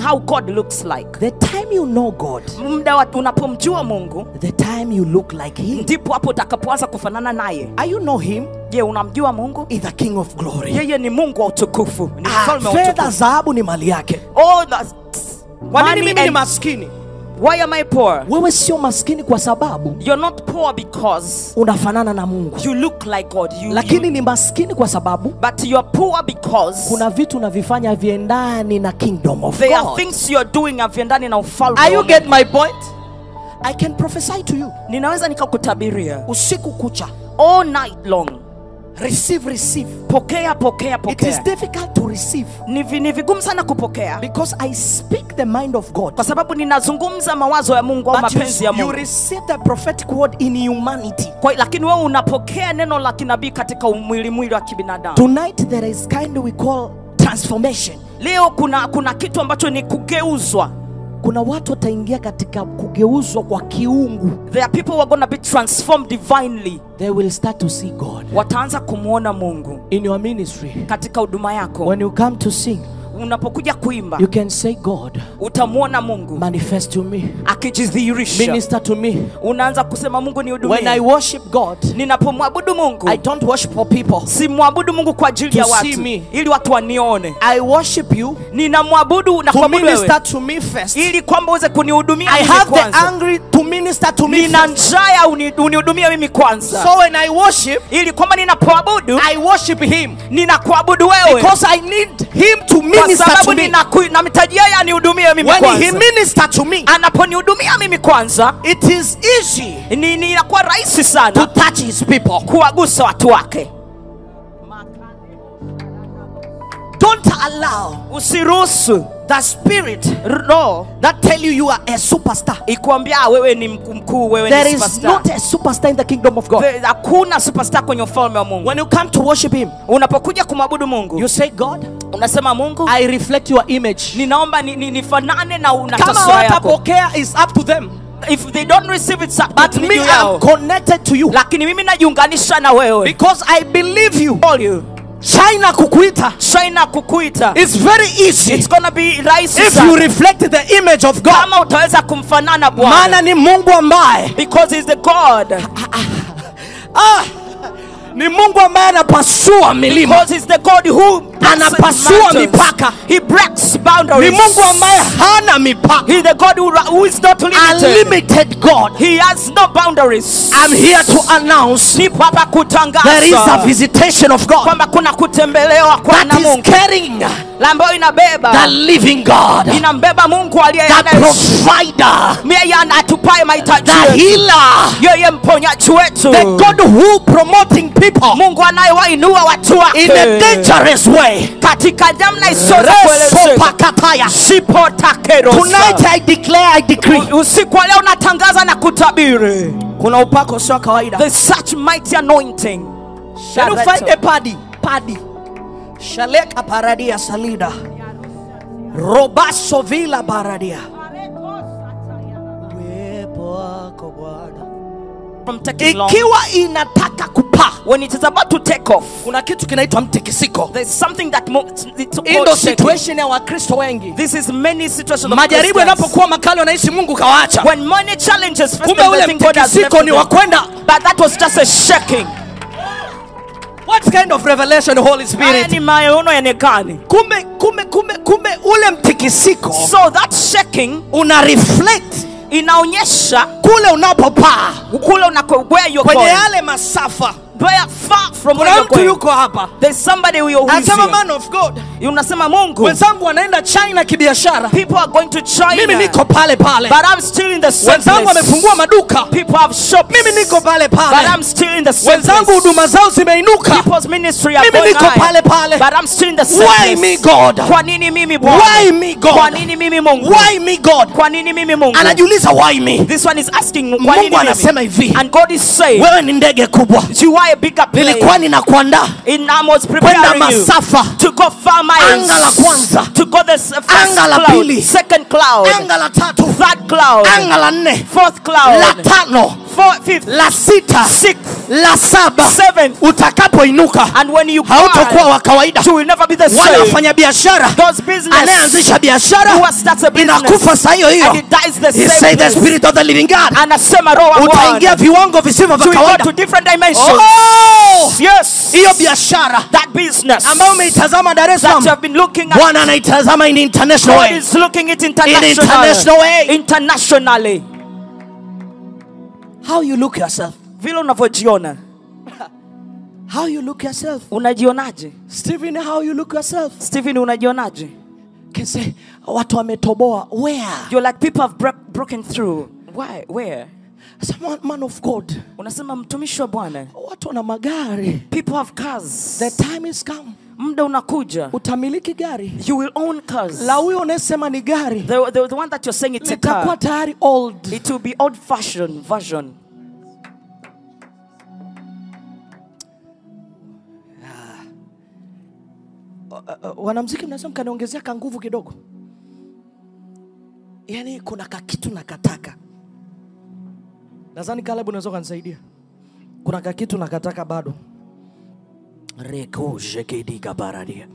how God looks like. The time you know God, Muda unapomjua Mungu, the time you look like him. ndipo hapo utakapoanza kufanana naye. Are you know him? Je, unamjua Mungu? Is the King of glory. Yeye ni Mungu wa utukufu, ni mfalme wa Fedha, utukufu. dhahabu ni mali yake. Oh, Money mimi ni maskini. Why am I poor? Wewe sio maskini kwa sababu You're not poor because unafanana na Mungu. you look like God. Lakini ni maskini kwa sababu but you're poor because kuna vitu unavifanya viendani na kingdom of there are God. things you're doing haviendani na ufalme. Are you get my point? I can prophesy to you. Ninaweza nikakutabiria Usiku kucha. all night long. Receive. Pokea. It is difficult to receive. Ni vigumu sana kupokea. Because I speak the mind of God. Kwa sababu ninazungumza mawazo ya Mungu au mapenzi ya Mungu. You receive the prophetic word in humanity. Lakini wewe unapokea neno la kinabii katika mwili wa kibinadamu. Tonight there is kind we call transformation. Leo kuna kitu ambacho ni kugeuzwa. Kuna watu wataingia katika kugeuzwa kwa kiungu. There are people who are going to be transformed divinely. They will start to see God. Wataanza kumuona Mungu In your ministry. Katika huduma yako. When you come to sing, unapokuja kuimba, you can say God, utamuona Mungu manifest to me, akijidhihirisha, minister to me. Unaanza kusema Mungu nihudumie. When I worship God, ninapomwabudu Mungu, I don't worship for people. Simwabudu Mungu kwa ajili ya watu ili watu wanione. I worship you, ninamwabudu na kuabudu wewe, minister to me first, ili kwamba uweze kunihudumia mimi kwanza. I have the angry to minister to me. Nina njaa unihudumie mimi kwanza. So when I worship, ili kwamba ninapoabudu, I worship him, ninakuabudu wewe, because I need him to minister to me. Namtajia yeye anihudumie mimi kwanza. When he minister to me, anaponihudumia mimi kwanza, it is easy, inakuwa rahisi sana to touch his people, kuwagusa watu wake. Don't allow, usiruhusu the spirit no that tell you are a superstar. Ikuambia wewe ni mkuu, wewe there ni superstar. There is not a superstar in the kingdom of God. Hakuna superstar kwenye ufalme wa Mungu. When you come to worship him, unapokuja kumwabudu Mungu, you say God, unasema Mungu, I reflect your image. Ninaomba nifanane na taswira yako. Kama watapokea is up to them. If they don't receive it, but me I'm connected to you. Lakini mimi najiunganisha na wewe. Because I believe you. All you. China kukuita. It's very easy. It's gonna be rahisi if you reflect the image of God. Kama utaweza kumfanana Bwana. Maana ni Mungu ambaye. Because he's the God. Ni Mungu ambaye anapasua milima. Because he's the God who anapasua mipaka. He breaks boundaries. Ni Mungu ambaye hana mipaka. He's the God who is not limited. Unlimited God. He has no boundaries. I'm here to announce there is a visitation of God kwamba kuna kutembelewa kwa that is carrying ambayo inabeba the living God, inambeba Mungu aliye the provider, yeye anatupaye mahitaji the healer, yeye mponyaji wetu, the God who promoting people, Mungu anayewainua watu wake in a dangerous way, katika namna isiyokuelezeka. Tonight I declare, I decree, usiku wa leo natangaza na kutabiri, kuna upako sio kawaida. There's such mighty anointing. Can you find a paddy? Shaleka paradia salida. Robaso vila paradia. From taking long. Ikiwa inataka kupa, when it is about to take off, kuna kitu kinaitwa mtikisiko. There's something that in the situation ya Wakristo wengi. This is many situations of majaribu yanapokuwa makali wanaishi Mungu kawaacha. When money challenges first, kumbe ule mtikisiko ni wakwenda. But that was just a shaking. What kind of revelation the Holy Spirit? Ni maono ya nekani. Kumbe ule mtikisiko. So that shaking una reflect, inaonyesha kule unapopaa, kule unako where you're kwenye yale masafa. Far from where you're going. Yuko hapa. There's somebody who is here. Man of God. Unasema Mungu. Wenzangu wanaenda China kibiashara. People are going to China. Mimi niko pale. But I'm still in the same place. Wenzangu wamefungua maduka. People have shops. Mimi niko pale. But I'm still in the same place. Wenzangu huduma zao zimeinuka. People's ministry are going high. But I'm still in the same place. Why me God? Kwa nini mimi Bwana? Why me God? Kwa nini mimi Mungu? Why me God? Kwa nini mimi Mungu? Anajiuliza why me? This one is asking kwa nini mimi? Mungu anasema hivi. And God is saying, wewe ni ndege kubwa. You are a bigger plane. Nilikuwa ninakuandaa kwenda masafa. To go far miles. Anga la kwanza. To go the first anga la pili. Second cloud. Anga la tatu. Third cloud. Anga la nne. Fourth cloud. La tano. Fifth. La sita. Sixth. La 7, 7th, utakapoinuka and when you hautakuwa wa kawaida. you will never be the Wale same. wafanya biashara, Those business anayeanzisha biashara who starts a business inakufa saa hiyo hiyo. and it dies the He same said the place. spirit of the living God. Anasema roho wa Utaingia Bwana. viwango visivyo vya You will go kawaida. to different dimensions. Oh! Yes. Hiyo biashara That business ambayo umeitazama Dar es that you Salaam, have been looking at, Bwana anaitazama in international God way. is looking it In international way. internationally. How you look yourself. Vile unavyojiona. How you look yourself. Unajionaje? Stephen, how you look yourself. Stephen, unajionaje? Can say watu wametoboa. Where? You're like, people have broken through. Why? Where? Someone, man of God. Unasema mtumishi wa Bwana. Watu wana magari. People have cars. The time is come. Muda unakuja. Utamiliki gari. You will own cars. La huyo unasema ni gari. The one that you're saying it's a car. Litakuwa tayari old. It will be old fashioned version. Wanamuziki mnasema mkaniongezea ka nguvu kidogo. Yaani kuna kakitu nakataka. Nadhani Caleb unaweza kunisaidia. Kuna kakitu nakataka bado. Reko jekedi kabaradia.